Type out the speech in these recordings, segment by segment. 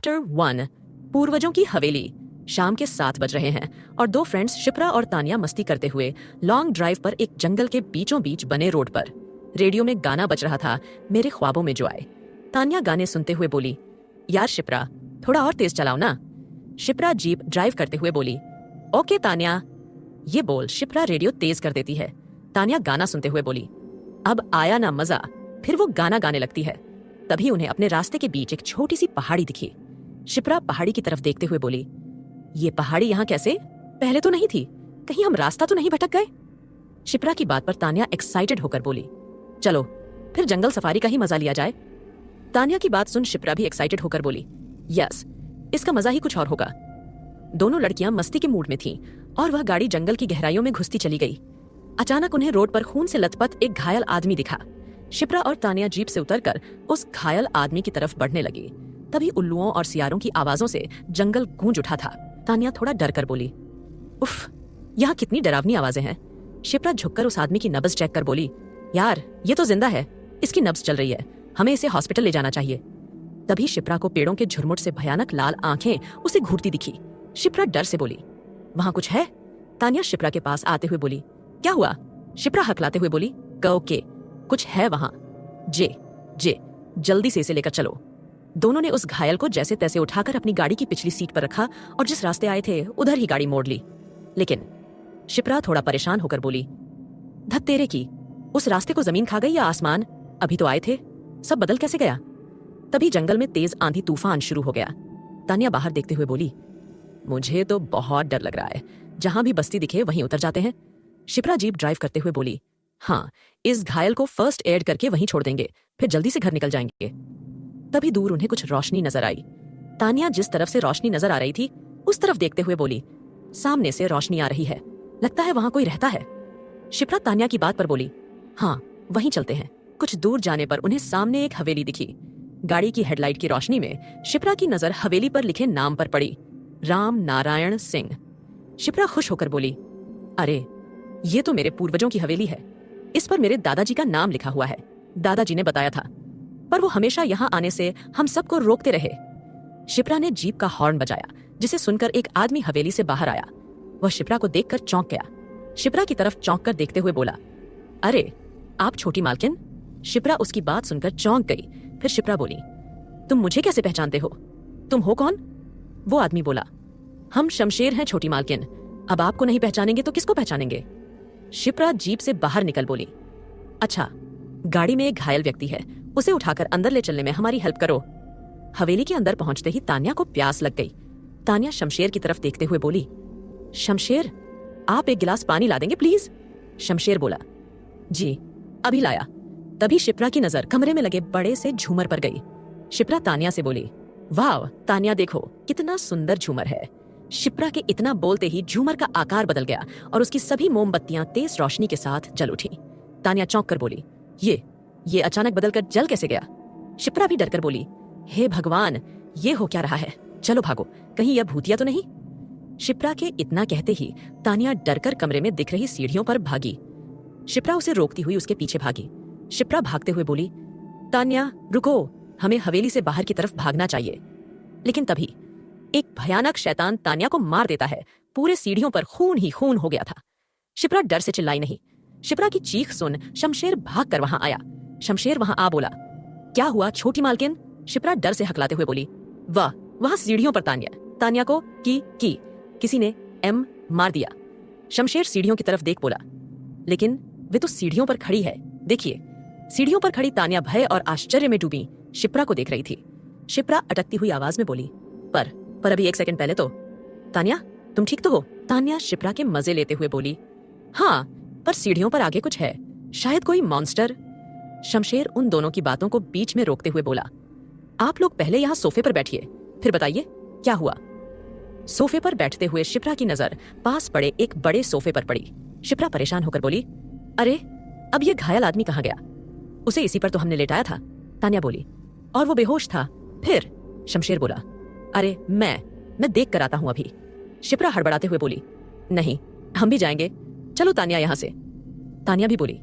Chapter 1 पूर्वजों की हवेली। शाम के 7 बज रहे हैं और दो फ्रेंड्स शिप्रा और तानिया मस्ती करते हुए लॉन्ग ड्राइव पर एक जंगल के बीचों बीच बने रोड पर। रेडियो में गाना बज रहा था, मेरे ख्वाबों में जो आए। तानिया गाने सुनते हुए बोली, यार शिप्रा, थोड़ा और तेज चलाओ ना। शिप्रा जीप ड्राइव करते हुए बोली, ओके तानिया। ये बोल शिप्रा रेडियो तेज कर देती है। तानिया गाना सुनते हुए बोली, अब आया ना मजा। फिर वो गाना गाने लगती है। तभी उन्हें अपने रास्ते के बीच एक छोटी सी पहाड़ी दिखी। शिप्रा पहाड़ी की तरफ देखते हुए बोली, ये पहाड़ी यहाँ कैसे? पहले तो नहीं थी। कहीं हम रास्ता तो नहीं भटक गए? शिप्रा की बात पर तानिया एक्साइटेड होकर बोली, चलो फिर जंगल सफारी का ही मजा लिया जाए। तानिया की बात सुन शिप्रा भी एक्साइटेड होकर बोली, यस, इसका मजा ही कुछ और होगा। दोनों लड़कियां मस्ती के मूड में थीं और वह गाड़ी जंगल की गहराइयों में घुसती चली गई। अचानक उन्हें रोड पर खून से लथपथ एक घायल आदमी दिखा। शिप्रा और तानिया जीप से उतरकर उस घायल आदमी की तरफ बढ़ने लगी। तभी उल्लुओं और सियारों की आवाजों से जंगल गूंज उठा था। तानिया थोड़ा डर कर बोली, उफ, यहाँ कितनी डरावनी आवाजें हैं। शिप्रा झुककर उस आदमी की नब्ज चेक कर बोली, यार ये तो जिंदा है, इसकी नब्ज चल रही है, हमें इसे हॉस्पिटल ले जाना चाहिए। तभी शिप्रा को पेड़ों के झुरमुट से भयानक लाल आंखें उसे घूरती दिखी। शिप्रा डर से बोली, वहां कुछ है? तानिया शिप्रा के पास आते हुए बोली, क्या हुआ? शिप्रा हकलाते हुए बोली, ओके, कुछ है वहां। जे जल्दी से इसे लेकर चलो। दोनों ने उस घायल को जैसे तैसे उठाकर अपनी गाड़ी की पिछली सीट पर रखा और जिस रास्ते आए थे उधर ही गाड़ी मोड़ ली। लेकिन शिप्रा थोड़ा परेशान होकर बोली, धत तेरे की, उस रास्ते को जमीन खा गई या आसमान? अभी तो आए थे, सब बदल कैसे गया? तभी जंगल में तेज आंधी तूफान शुरू हो गया। तानिया बाहर देखते हुए बोली, मुझे तो बहुत डर लग रहा है, जहां भी बस्ती दिखे वहीं उतर जाते हैं। शिप्रा जीप ड्राइव करते हुए बोली, हाँ, इस घायल को फर्स्ट एड करके वहीं छोड़ देंगे, फिर जल्दी से घर निकल जाएंगे। तभी दूर उन्हें कुछ रोशनी नजर आई। तानिया जिस तरफ से रोशनी नजर आ रही थी उस तरफ देखते हुए बोली, सामने से रोशनी आ रही है, लगता है वहां कोई रहता है। शिप्रा तानिया की बात पर बोली, हाँ, वहीं चलते हैं। कुछ दूर जाने पर उन्हें सामने एक हवेली दिखी। गाड़ी की हेडलाइट की रोशनी में शिप्रा की नजर हवेली पर लिखे नाम पर पड़ी, राम नारायण सिंह। शिप्रा खुश होकर बोली, अरे ये तो मेरे पूर्वजों की हवेली है, इस पर मेरे दादाजी का नाम लिखा हुआ है। दादाजी ने बताया था, पर वो हमेशा यहाँ आने से हम सबको रोकते रहे। शिप्रा ने जीप का हॉर्न बजाया, जिसे सुनकर एक आदमी हवेली से बाहर आया। वह शिप्रा को देखकर चौंक गया। शिप्रा की तरफ चौंक कर देखते हुए बोला, अरे आप छोटी मालकिन? शिप्रा उसकी बात सुनकर चौंक गई। फिर शिप्रा बोली, तुम मुझे कैसे पहचानते हो? तुम हो कौन? वो आदमी बोला, हम शमशेर हैं छोटी मालकिन, अब आपको नहीं पहचानेंगे तो किसको पहचानेंगे? शिप्रा जीप से बाहर निकल बोली, अच्छा, गाड़ी में एक घायल व्यक्ति है, उसे उठाकर अंदर ले चलने में हमारी हेल्प करो। हवेली के अंदर पहुंचते ही तानिया को प्यास लग गई। तानिया शमशेर की तरफ देखते हुए बोली, शमशेर, आप एक गिलास पानी ला देंगे प्लीज? शमशेर बोला, जी अभी लाया। तभी शिप्रा की नजर कमरे में लगे बड़े से झूमर पर गई। शिप्रा तानिया से बोली, वाह तानिया, देखो कितना सुंदर झूमर है। शिप्रा के इतना बोलते ही झूमर का आकार बदल गया और उसकी सभी मोमबत्तियां तेज रोशनी के साथ जल उठी। तानिया चौंक कर बोली, ये अचानक बदलकर जल कैसे गया? शिप्रा भी डरकर बोली, हे भगवान, ये हो क्या रहा है? चलो भागो, कहीं यह भूतिया तो नहीं? शिप्रा के इतना कहते ही तानिया डरकर कमरे में दिख रही सीढ़ियों पर भागी। शिप्रा उसे रोकती हुई उसके पीछे भागी। शिप्रा भागते हुए बोली, तानिया रुको, हमें हवेली से बाहर की तरफ भागना चाहिए। लेकिन तभी एक भयानक शैतान तानिया को मार देता है। पूरे सीढ़ियों पर खून ही खून हो गया था। शिप्रा डर से चिल्लाई नहीं। शिप्रा की चीख सुन शमशेर भाग कर वहां आया। शमशेर वहां आ बोला, क्या हुआ छोटी मालकिन? शिप्रा डर से हकलाते हुए बोली, वाह, वहां सीढ़ियों पर तानिया को किसी ने एम मार दिया। शमशेर सीढ़ियों की तरफ देख बोला, लेकिन वे तो सीढ़ियों पर खड़ी है, देखिए। सीढ़ियों पर खड़ी तानिया भय और आश्चर्य में डूबी शिप्रा को देख रही थी। शिप्रा अटकती हुई आवाज में बोली, पर अभी 1 सेकंड पहले तो। तानिया, तुम ठीक तो हो? तानिया शिप्रा के मजे लेते हुए बोली, हाँ, पर सीढ़ियों पर आगे कुछ है, शायद कोई मॉन्स्टर। शमशेर उन दोनों की बातों को बीच में रोकते हुए बोला, आप लोग पहले यहाँ सोफे पर बैठिए, फिर बताइए क्या हुआ। सोफे पर बैठते हुए शिप्रा की नजर पास पड़े एक बड़े सोफे पर पड़ी। शिप्रा परेशान होकर बोली, अरे अब ये घायल आदमी कहाँ गया? उसे इसी पर तो हमने लेटाया था। तानिया बोली, और वो बेहोश था फिर? शमशेर बोला, अरे मैं देख कर आता हूं अभी। शिप्रा हड़बड़ाते हुए बोली, नहीं, हम भी जाएंगे, चलो तानिया यहां से। तानिया भी बोली,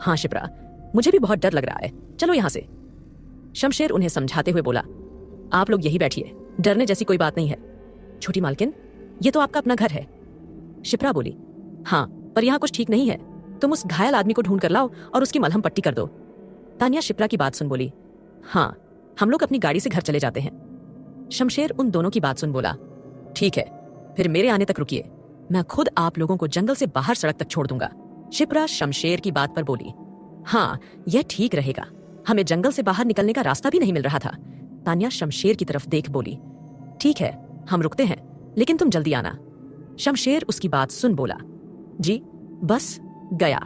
हाँ शिप्रा, मुझे भी बहुत डर लग रहा है, चलो यहां से। शमशेर उन्हें समझाते हुए बोला, आप लोग यही बैठिए, डरने जैसी कोई बात नहीं है। छोटी मालकिन, ये तो आपका अपना घर है। शिप्रा बोली, हाँ, पर यहाँ कुछ ठीक नहीं है। तुम उस घायल आदमी को ढूंढ कर लाओ और उसकी मलहम पट्टी कर दो। तानिया शिप्रा की बात सुन बोली, हाँ, हम लोग अपनी गाड़ी से घर चले जाते हैं। शमशेर उन दोनों की बात सुन बोला, ठीक है, फिर मेरे आने तक रुकिए। मैं खुद आप लोगों को जंगल से बाहर सड़क तक छोड़ दूंगा। शिप्रा शमशेर की बात पर बोली, हाँ, यह ठीक रहेगा। हमें जंगल से बाहर निकलने का रास्ता भी नहीं मिल रहा था। तानिया शमशेर की तरफ देख बोली, ठीक है, हम रुकते हैं, लेकिन तुम जल्दी आना। शमशेर उसकी बात सुन बोला, जी, बस गया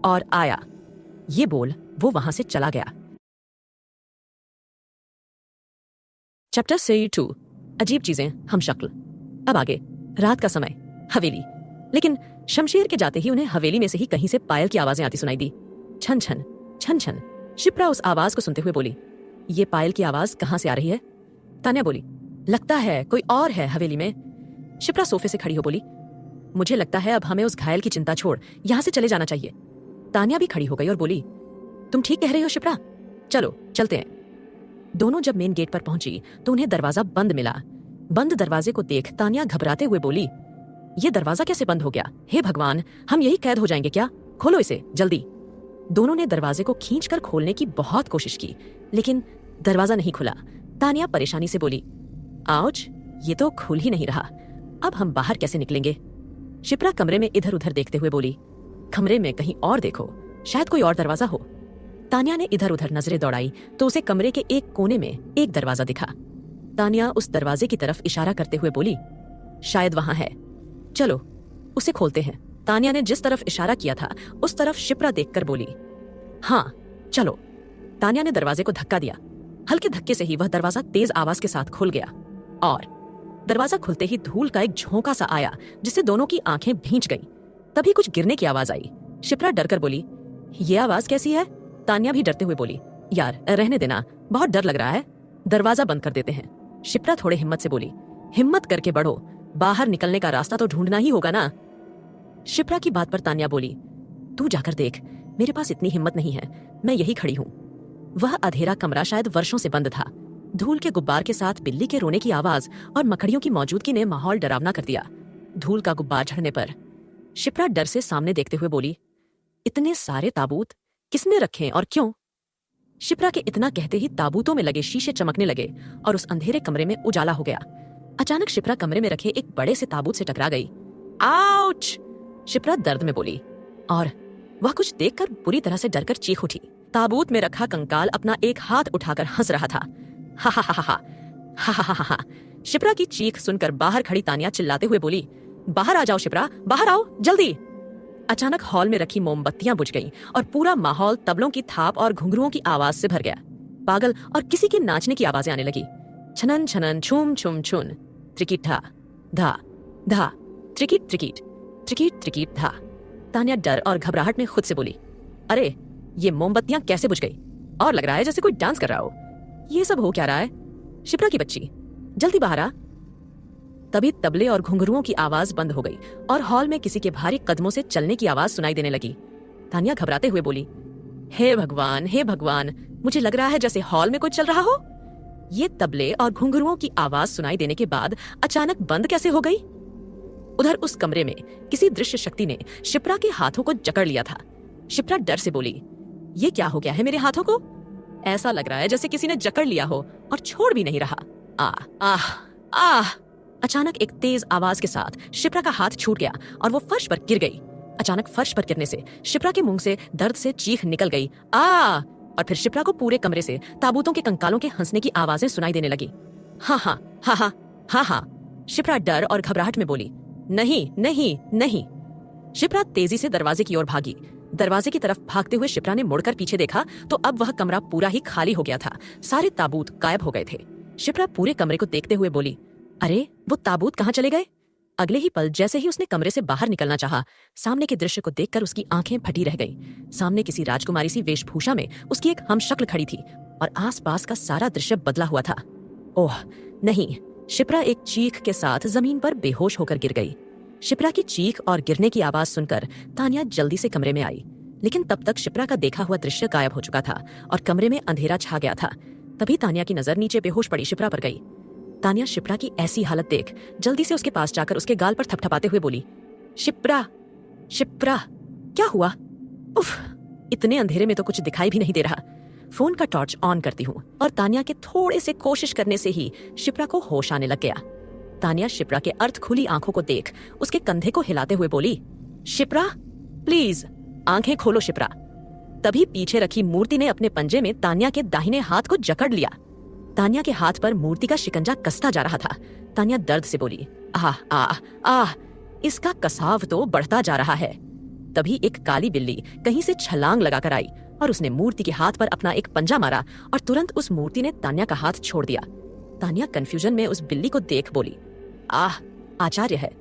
और आया। ये बोल वो वहां से चला गया। चैप्टर 2, अजीब चीजें हम शक्ल। अब आगे, रात का समय, हवेली। लेकिन शमशेर के जाते ही उन्हें हवेली में से ही कहीं से पायल की आवाजें आती सुनाई दी। छन छन छन छन। शिप्रा उस आवाज को सुनते हुए बोली, ये पायल की आवाज कहां से आ रही है? तान्या बोली, लगता है कोई और है हवेली में। शिप्रा सोफे से खड़ी हो बोली, मुझे लगता है अब हमें उस घायल की चिंता छोड़ यहां से चले जाना चाहिए। तान्या भी खड़ी हो गई और बोली, तुम ठीक कह रही हो शिप्रा, चलो चलते हैं। दोनों जब मेन गेट पर पहुंची तो उन्हें दरवाजा बंद मिला। बंद दरवाजे को देख तान्या घबराते हुए बोली, ये दरवाजा कैसे बंद हो गया? हे भगवान, हम यही कैद हो जाएंगे क्या? खोलो इसे जल्दी। दोनों ने दरवाजे को खींचकर खोलने की बहुत कोशिश की, लेकिन दरवाजा नहीं खुला। तान्या परेशानी से बोली, आउच, ये तो खुल ही नहीं रहा। अब हम बाहर कैसे निकलेंगे? शिप्रा कमरे में इधर उधर देखते हुए बोली, कमरे में कहीं और देखो, शायद कोई और दरवाजा हो। तान्या ने इधर उधर नजरें दौड़ाई तो उसे कमरे के एक कोने में एक दरवाजा दिखा। तान्या उस दरवाजे की तरफ इशारा करते हुए बोली, शायद वहां है, चलो उसे खोलते हैं। तान्या ने जिस तरफ इशारा किया था उस तरफ शिप्रा देखकर बोली, हाँ चलो। तान्या ने दरवाजे को धक्का दिया। हल्के धक्के से ही वह दरवाजा तेज आवाज के साथ खुल गया और दरवाजा खुलते ही धूल का एक झोंका सा आया जिससे दोनों की आंखें भींच गईं। तभी कुछ गिरने की आवाज आई। शिप्रा डरकर बोली, ये आवाज कैसी है? तान्या भी डरते हुए बोली, यार रहने देना, बहुत डर लग रहा है, दरवाजा बंद कर देते हैं। शिप्रा थोड़े हिम्मत से बोली, हिम्मत करके बढ़ो, बाहर निकलने का रास्ता तो ढूंढना ही होगा ना। शिप्रा की बात पर तान्या बोली, तू जाकर देख, मेरे पास इतनी हिम्मत नहीं है, मैं यही खड़ी हूं। वह अंधेरा कमरा शायद वर्षों से बंद था। धूल के गुब्बार के साथ बिल्ली के रोने की आवाज और मकड़ियों की मौजूदगी ने माहौल डरावना कर दिया। धूल का गुब्बार झड़ने पर शिप्रा डर से सामने देखते हुए बोली, इतने सारे ताबूत किसने रखे और क्यों? शिप्रा के इतना कहते ही ताबूतों में लगे शीशे चमकने लगे और उस अंधेरे कमरे में उजाला हो गया। अचानक शिप्रा कमरे में रखे एक बड़े से ताबूत से टकरा गई। आउच! शिप्रा दर्द में बोली और वह कुछ देखकर बुरी तरह से डरकर चीख उठी। ताबूत में रखा कंकाल अपना एक हाथ उठाकर हंस रहा था। हा हा हा हा हा हा हा हा। शिप्रा की चीख सुनकर बाहर खड़ी तान्या चिल्लाते हुए बोली, बाहर आ जाओ शिप्रा, बाहर आओ जल्दी। अचानक हॉल में रखी मोमबत्तियां बुझ गईं और पूरा माहौल तबलों की थाप और घुंघरुओं की आवाज से भर गया। पागल और किसी के नाचने की आवाजें आने लगी। छनन छनन छुम छुम छुन, त्रिकीट धा धा धा, त्रिकीट त्रिकीट त्रिकीट त्रिकीट धा। तान्या डर और घबराहट में खुद से बोली, अरे ये मोमबत्तियां कैसे बुझ गई? और लग रहा है जैसे कोई डांस कर रहा हो। ये सब हो क्या रहा है? शिप्रा की बच्ची, जल्दी बाहर आ। तभी तबले और घुंघरुओं की आवाज बंद हो गई और हॉल में किसी के भारी कदमों से चलने की आवाज सुनाई देने लगी। तान्या घबराते हुए बोली, हे भगवान, मुझे लग रहा है जैसे हॉल में कोई चल रहा हो। ये तबले और घुंघरुओं की आवाज सुनाई देने के बाद अचानक बंद कैसे हो गई? उधर उस कमरे में किसी दृश्य शक्ति ने शिप्रा के हाथों को जकड़ लिया था। शिप्रा डर से बोली, ये क्या हो गया है मेरे हाथों को? ऐसा लग रहा है जैसे किसी ने जकड़ लिया हो और छोड़ भी नहीं रहा। आह आह। अचानक एक तेज आवाज के साथ शिप्रा का हाथ छूट गया और वो फर्श पर गिर गई। अचानक फर्श पर गिरने से शिप्रा के मुंह से दर्द से चीख निकल गई। और फिर शिप्रा को पूरे कमरे से ताबूतों के कंकालों के हंसने की आवाजें सुनाई देने लगी। हाँ हाँ हाँ हाँ हाँ हाँ। शिप्रा डर और घबराहट में बोली, नहीं नहीं नहीं। शिप्रा तेजी से दरवाजे की ओर भागी। दरवाजे की तरफ भागते हुए शिप्रा ने मुड़कर पीछे देखा तो अब वह कमरा पूरा ही खाली हो गया था। सारे ताबूत गायब हो गए थे। शिप्रा पूरे कमरे को देखते हुए बोली, अरे वो ताबूत कहाँ चले गए? अगले ही पल जैसे ही उसने कमरे से बाहर निकलना चाहा, सामने के दृश्य को देखकर उसकी आंखें फटी रह गईं। सामने किसी राजकुमारी सी वेशभूषा में उसकी एक हमशक्ल खड़ी थी और आसपास का सारा दृश्य बदला हुआ था। ओह नहीं! शिप्रा एक चीख के साथ जमीन पर बेहोश होकर गिर गई। शिप्रा की चीख और गिरने की आवाज सुनकर तान्या जल्दी से कमरे में आई, लेकिन तब तक शिप्रा का देखा हुआ दृश्य गायब हो चुका था और कमरे में अंधेरा छा गया था। तभी तान्या की नजर नीचे बेहोश पड़ी शिप्रा पर गई। तानिया शिप्रा की ऐसी हालत देख जल्दी से उसके पास जाकर उसके गाल पर थपथपाते हुए बोली, शिप्रा, शिप्रा, क्या हुआ? उफ, इतने अंधेरे में तो कुछ दिखाई भी नहीं दे रहा। फोन का टॉर्च ऑन करती हूँ और तानिया के थोड़े से कोशिश करने से ही शिप्रा को होश आने लग गया। तानिया शिप्रा के अर्ध खुली आंखों को देख उसके कंधे को हिलाते हुए बोली, शिप्रा, प्लीज आंखें खोलो शिप्रा। तभी पीछे रखी मूर्ति ने अपने पंजे में तानिया के दाहिने हाथ को जकड़ लिया। तानिया के हाथ पर मूर्ति का शिकंजा कसता जा रहा था। तानिया दर्द से बोली, आह आह आह, इसका कसाव तो बढ़ता जा रहा है। तभी एक काली बिल्ली कहीं से छलांग लगाकर आई और उसने मूर्ति के हाथ पर अपना एक पंजा मारा और तुरंत उस मूर्ति ने तानिया का हाथ छोड़ दिया। तानिया कंफ्यूजन में उस बिल्ली को देख बोली, आह, आचार्य है,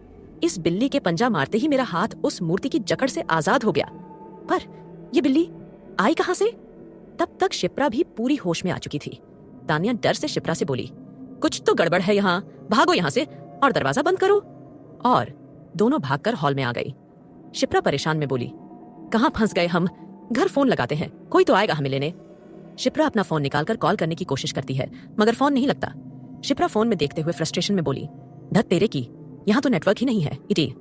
इस बिल्ली के पंजा मारते ही मेरा हाथ उस मूर्ति की जकड़ से आजाद हो गया। पर ये बिल्ली आई कहां से? तब तक शिप्रा भी पूरी होश में आ चुकी थी। तानिया डर से शिप्रा से बोली, कुछ तो गड़बड़ है यहाँ, भागो यहाँ से और दरवाजा बंद करो। और दोनों भागकर हॉल में आ गई। शिप्रा परेशान में बोली, कहाँ फंस गए हम? घर फोन लगाते हैं, कोई तो आएगा हमें लेने। शिप्रा अपना फोन निकालकर कॉल करने की कोशिश करती है मगर फोन नहीं लगता। शिप्रा फोन में देखते हुए फ्रस्ट्रेशन में बोली, धत तेरे की, यहाँ तो नेटवर्क ही नहीं है इटी।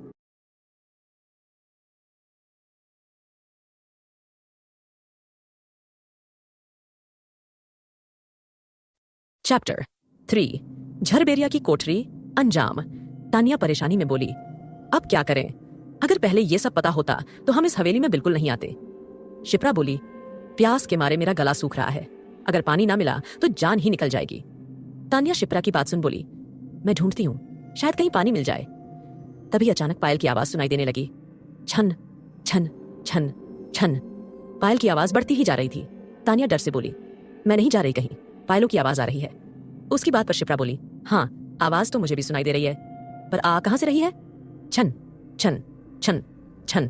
चैप्टर 3, झरबेरिया की कोठरी, अंजाम। तानिया परेशानी में बोली, अब क्या करें? अगर पहले ये सब पता होता तो हम इस हवेली में बिल्कुल नहीं आते। शिप्रा बोली, प्यास के मारे मेरा गला सूख रहा है, अगर पानी ना मिला तो जान ही निकल जाएगी। तानिया शिप्रा की बात सुन बोली, मैं ढूंढती हूँ, शायद कहीं पानी मिल जाए। तभी अचानक पायल की आवाज सुनाई देने लगी, छन छन छन छन। पायल की आवाज बढ़ती ही जा रही थी। तानिया डर से बोली, मैं नहीं जा रही कहीं, पायलों की आवाज आ रही है। उसकी बात पर शिप्रा बोली, हाँ आवाज तो मुझे भी सुनाई दे रही है, पर आ कहां से रही है? छन छन छन छन।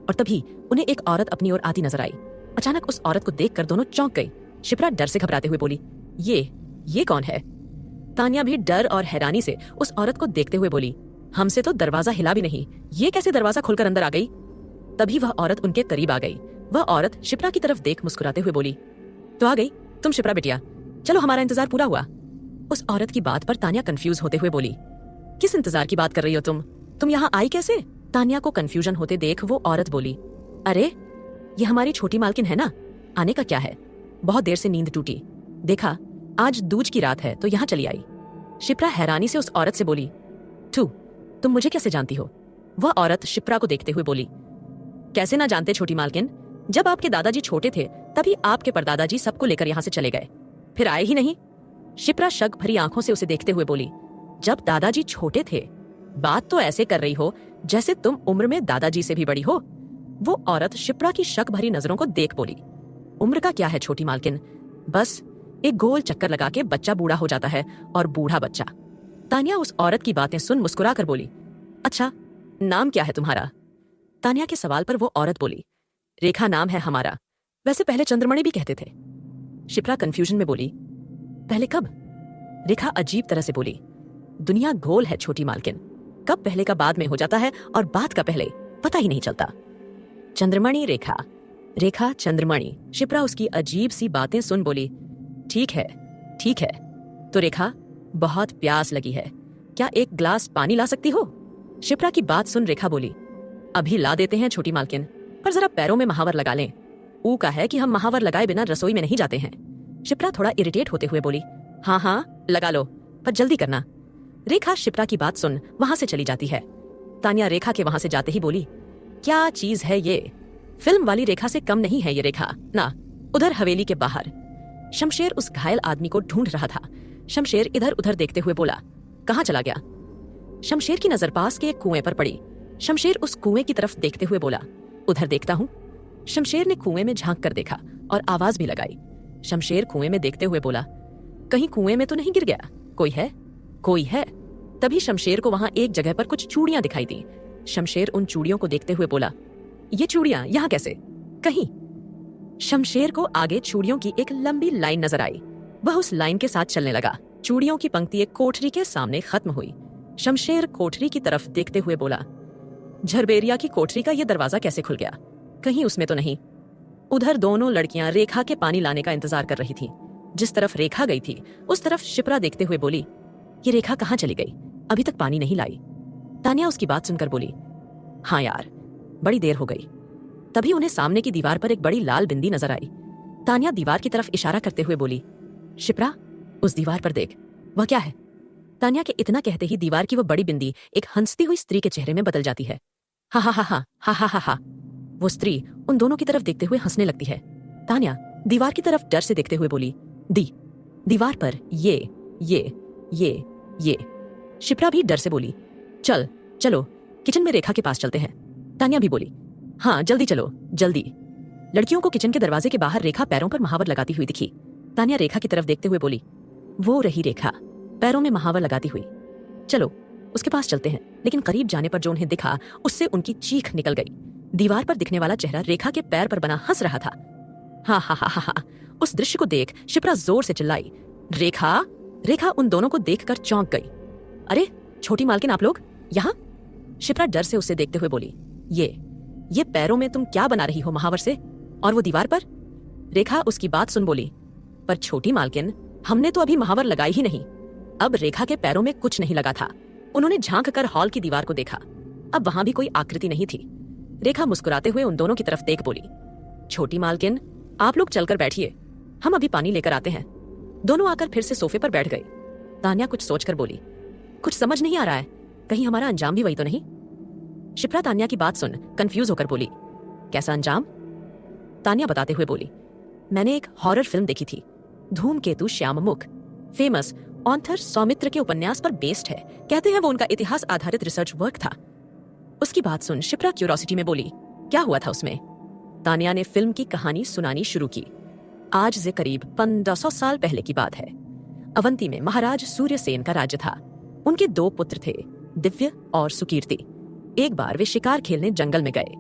और तभी उन्हें एक औरत अपनी ओर आती नजर आई। अचानक उस औरत को देखकर दोनों चौंक गई। शिप्रा डर से घबराते हुए बोली, ये कौन है? तानिया भी डर और हैरानी से उस औरत को देखते हुए बोली, हमसे तो दरवाजा हिला भी नहीं, ये कैसे दरवाजा खोलकर अंदर आ गई? तभी वह औरत उनके करीब आ गई। वह औरत शिप्रा की तरफ देख मुस्कुराते हुए बोली, तो आ गई तुम शिप्रा बिटिया, चलो हमारा इंतजार पूरा हुआ। उस औरत की बात पर तानिया कंफ्यूज होते हुए बोली, किस इंतजार की बात कर रही हो तुम यहाँ आई कैसे? तानिया को कंफ्यूजन होते देख वो औरत बोली, अरे ये हमारी छोटी मालकिन है ना, आने का क्या है, बहुत देर से नींद टूटी, देखा आज दूज की रात है तो यहाँ चली आई। शिप्रा हैरानी से उस औरत से बोली, तुम मुझे कैसे जानती हो? वह औरत शिप्रा को देखते हुए बोली, कैसे ना जानते छोटी मालकिन, जब आपके दादाजी छोटे थे तभी आपके परदादाजी सबको लेकर यहाँ से चले गए, फिर आए ही नहीं। शिप्रा शक भरी आंखों से उसे देखते हुए बोली, जब दादाजी छोटे थे? बात तो ऐसे कर रही हो जैसे तुम उम्र में दादाजी से भी बड़ी हो। वो औरत शिप्रा की शक भरी नजरों को देख बोली, उम्र का क्या है छोटी मालकिन, बस एक गोल चक्कर लगा के बच्चा बूढ़ा हो जाता है और बूढ़ा बच्चा। तानिया उस औरत की बातें सुन मुस्कुरा कर बोली, अच्छा नाम क्या है तुम्हारा? तानिया के सवाल पर वो औरत बोली, रेखा नाम है हमारा, वैसे पहले चंद्रमणि भी कहते थे। शिप्रा कंफ्यूजन में बोली, पहले कब? रेखा अजीब तरह से बोली, दुनिया गोल है छोटी मालकिन, कब पहले का बाद में हो जाता है और बाद का पहले पता ही नहीं चलता। चंद्रमणि रेखा, रेखा चंद्रमणि। शिप्रा उसकी अजीब सी बातें सुन बोली, ठीक है ठीक है, तो रेखा बहुत प्यास लगी है, क्या एक ग्लास पानी ला सकती हो? शिप्रा की बात सुन रेखा बोली, अभी ला देते हैं छोटी मालकिन, पर जरा पैरों में महावर लगा लें, ऊ का है कि हम महावर लगाए बिना रसोई में नहीं जाते हैं। शिप्रा थोड़ा इरिटेट होते हुए बोली, हाँ लगा लो, पर जल्दी करना। रेखा शिप्रा की बात सुन वहां से चली जाती है। तानिया रेखा के वहां से जाते ही बोली, क्या चीज है ये, फिल्म वाली रेखा से कम नहीं है ये रेखा ना। उधर हवेली के बाहर शमशेर उस घायल आदमी को ढूंढ रहा था। शमशेर इधर उधर देखते हुए बोला, कहाँ चला गया? शमशेर की नजर पास के एक कुएं पर पड़ी। शमशेर उस कुएं की तरफ देखते हुए बोला, उधर देखता हूँ। शमशेर ने कुएं में झांक कर देखा और आवाज भी लगाई। शमशेर कुएं में देखते हुए बोला, कहीं कुएं में तो नहीं गिर गया? कोई है? कोई है? तभी शमशेर को वहां एक जगह पर कुछ चूड़ियां दिखाई दी। शमशेर उन चूड़ियों को देखते हुए बोला, ये चूड़ियां यहाँ कैसे? कहीं। शमशेर को आगे चूड़ियों की एक लंबी लाइन नजर आई। वह उस लाइन के साथ चलने लगा। चूड़ियों की पंक्ति एक कोठरी के सामने खत्म हुई। शमशेर कोठरी की तरफ देखते हुए बोला, झरबेरिया की कोठरी का यह दरवाजा कैसे खुल गया? कहीं उसमें तो नहीं। उधर दोनों लड़कियां रेखा के पानी लाने का इंतजार कर रही थी। जिस तरफ रेखा गई थी उस तरफ शिप्रा देखते हुए बोली, ये रेखा कहाँ चली गई? अभी तक पानी नहीं लाई। तान्या उसकी बात सुनकर बोली, हाँ यार, बड़ी देर हो गई। तभी उन्हें सामने की दीवार पर एक बड़ी लाल बिंदी नजर आई। तान्या दीवार की तरफ इशारा करते हुए बोली, शिप्रा, उस दीवार पर देख, वह क्या है? तान्या के इतना कहते ही दीवार की वह बड़ी बिंदी एक हंसती हुई स्त्री के चेहरे में बदल जाती है। हा हा हा हा हा हा हा हा। वो स्त्री उन दोनों की तरफ देखते हुए हंसने लगती है। तान्या दीवार की तरफ डर से देखते हुए बोली, दीवार पर ये। शिप्रा भी डर से बोली, चलो किचन में रेखा के पास चलते हैं। तान्या भी बोली, हाँ जल्दी चलो, जल्दी। लड़कियों को किचन के दरवाजे के बाहर रेखा पैरों पर महावर लगाती हुई दिखी। तान्या रेखा की तरफ देखते हुए बोली, वो रही रेखा, पैरों में महावर लगाती हुई। चलो उसके पास चलते हैं। लेकिन करीब जाने पर जो उन्हें दिखा उससे उनकी चीख निकल गई। दीवार पर दिखने वाला चेहरा रेखा के पैर पर बना हंस रहा था। हा हा हा हा हा। उस दृश्य को देख शिप्रा जोर से चिल्लाई, रेखा उन दोनों को देखकर चौंक गई। अरे छोटी मालकिन, आप लोग यहाँ? शिप्रा डर से उसे देखते हुए बोली, ये पैरों में तुम क्या बना रही हो महावर से? और वो दीवार पर? रेखा उसकी बात सुन बोली, पर छोटी मालकिन, हमने तो अभी महावर लगाई ही नहीं। अब रेखा के पैरों में कुछ नहीं लगा था। उन्होंने झांक कर हॉल की दीवार को देखा। अब वहां भी कोई आकृति नहीं थी। रेखा मुस्कुराते हुए उन दोनों की तरफ देख बोली, छोटी मालकिन, आप लोग चलकर बैठिए, हम अभी पानी लेकर आते हैं। दोनों आकर फिर से सोफे पर बैठ गए। तान्या कुछ सोचकर बोली, कुछ समझ नहीं आ रहा है, कहीं हमारा अंजाम भी वही तो नहीं? शिप्रा तान्या की बात सुन कंफ्यूज होकर बोली, कैसा अंजाम? तान्या बताते हुए बोली, मैंने एक हॉरर फिल्म देखी थी, धूमकेतु श्याममुख। फेमस ऑथर सौमित्र के उपन्यास पर बेस्ड है। कहते हैं वो उनका इतिहास आधारित रिसर्च वर्क था। उसकी बात सुन शिप्रा क्यूरोसिटी में बोली, क्या हुआ था उसमें? तान्या ने फिल्म की कहानी सुनानी शुरू की। आज से करीब 1500 साल पहले की बात है। अवंती में महाराज सूर्यसेन का राज्य था। उनके 2 पुत्र थे, दिव्य और सुकीर्ति। एक बार वे शिकार खेलने जंगल में गए।